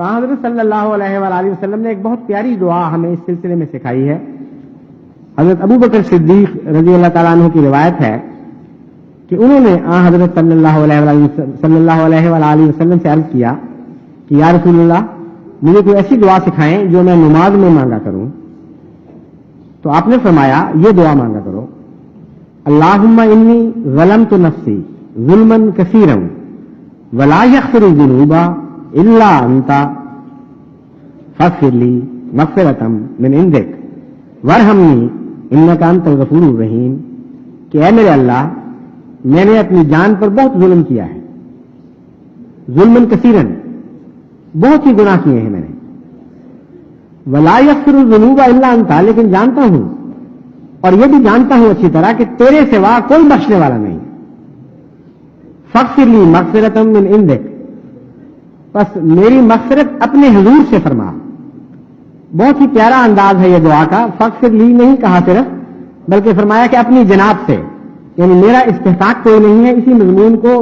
حضرت صلی اللہ علیہ وآلہ وسلم نے ایک بہت پیاری دعا ہمیں اس سلسلے میں سکھائی ہے۔ حضرت ابو بکر صدیق رضی اللہ تعالیٰ عنہ کی روایت ہے کہ انہوں نے حضرت صلی اللہ علیہ وآلہ وسلم سے عرض کیا کہ یا رسول اللہ، مجھے کوئی ایسی دعا سکھائیں جو میں نماز میں مانگا کروں۔ تو آپ نے فرمایا یہ دعا مانگا کرو، اللہم انی ظلمت نفسی ظلما کثیرا ولا یغفر الذنوب الا انت فاغفر لی مغفرۃ من عندک وارحمنی انک انت الغفور الرحیم، کہ اے میرے اللہ، میں نے اپنی جان پر بہت ظلم کیا ہے، ظلما کثیرا، بہت ہی گناہ کیے ہیں میں نے، ولا یغفر الذنوب الا انت، لیکن جانتا ہوں اور یہ بھی جانتا ہوں اچھی طرح کہ تیرے سوا کوئی بخشنے والا نہیں، فاغفر لی مغفرۃ من عندک، بس میری مغفرت اپنے حضور سے فرما۔ بہت ہی پیارا انداز ہے یہ دعا کا، فاغفر لی نہیں کہا صرف، بلکہ فرمایا کہ اپنی جناب سے، یعنی میرا استحقاق کوئی نہیں ہے، اسی مضمون کو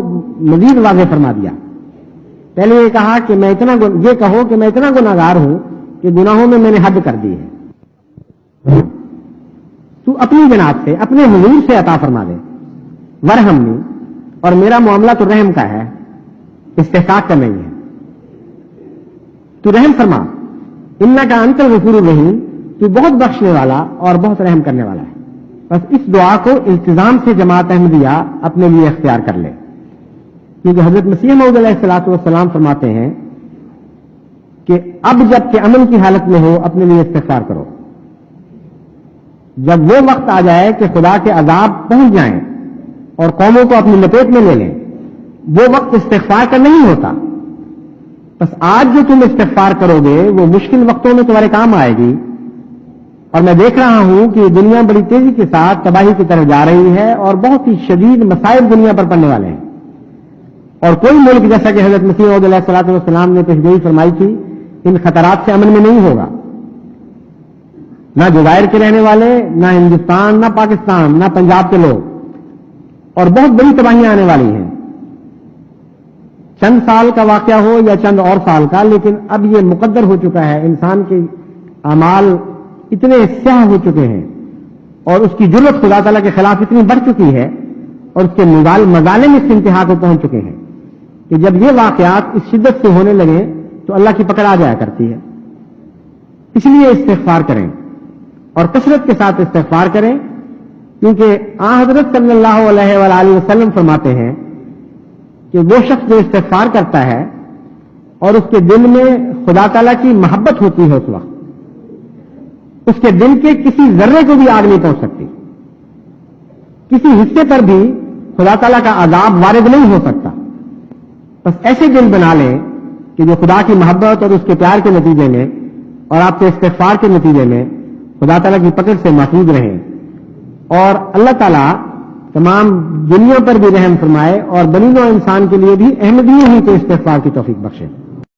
مزید واضح فرما دیا۔ پہلے یہ کہا کہ یہ کہو کہ میں اتنا گناہگار ہوں کہ گناہوں میں نے حد کر دی ہے، تو اپنی جناب سے، اپنے حضور سے عطا فرما دے، ورحمنی، اور میرا معاملہ تو رحم کا ہے، استحقاق کا نہیں ہے، تو رحم فرما، انک انت الغفور الرحیم، تو بہت بخشنے والا اور بہت رحم کرنے والا ہے۔ بس اس دعا کو التزام سے جماعت احمدیہ اپنے لیے اختیار کر لے، کیونکہ حضرت مسیح موعود علیہ الصلوۃ والسلام فرماتے ہیں کہ اب جب کہ امن کی حالت میں ہو اپنے لیے استغفار کرو، جب وہ وقت آ جائے کہ خدا کے عذاب پہنچ جائیں اور قوموں کو اپنی لپیٹ میں لے لیں، وہ وقت استغفار کا نہیں ہوتا۔ بس آج جو تم استغفار کرو گے وہ مشکل وقتوں میں تمہارے کام آئے گی، اور میں دیکھ رہا ہوں کہ دنیا بڑی تیزی کے ساتھ تباہی کی طرف جا رہی ہے اور بہت ہی شدید مسائل دنیا پر پڑنے والے ہیں، اور کوئی ملک، جیسا کہ حضرت مسیح موعود علیہ الصلوۃ والسلام نے پیشگوئی فرمائی تھی، ان خطرات سے امن میں نہیں ہوگا، نہ جزائر کے رہنے والے، نہ ہندوستان، نہ پاکستان، نہ پنجاب کے لوگ، اور بہت بڑی تباہیاں آنے والی ہیں، چند سال کا واقعہ ہو یا چند اور سال کا، لیکن اب یہ مقدر ہو چکا ہے، انسان کے اعمال اتنے سیاہ ہو چکے ہیں اور اس کی جرأت خدا تعالیٰ کے خلاف اتنی بڑھ چکی ہے اور اس کے مظالم اس انتہا کو پہنچ چکے ہیں کہ جب یہ واقعات اس شدت سے ہونے لگے تو اللہ کی پکڑ آ جایا کرتی ہے۔ اس لیے استغفار کریں اور کثرت کے ساتھ استغفار کریں، کیونکہ حضرت صلی اللہ علیہ وآلہ وسلم فرماتے ہیں کہ وہ شخص جو استغفار کرتا ہے اور اس کے دل میں خدا تعالیٰ کی محبت ہوتی ہے، اس وقت اس کے دل کے کسی ذرے کو بھی آگ نہیں پہنچ سکتی، کسی حصے پر بھی خدا تعالیٰ کا عذاب وارد نہیں ہو سکتا۔ بس ایسے دل بنا لیں کہ جو خدا کی محبت اور اس کے پیار کے نتیجے میں اور آپ کے استغفار کے نتیجے میں خدا تعالیٰ کی پکڑ سے محفوظ رہیں، اور اللہ تعالیٰ تمام دنیا پر بھی رحم فرمائے اور بنی نوع انسان کے لیے بھی احمدیوں ہی کو استغفار کی توفیق بخشے۔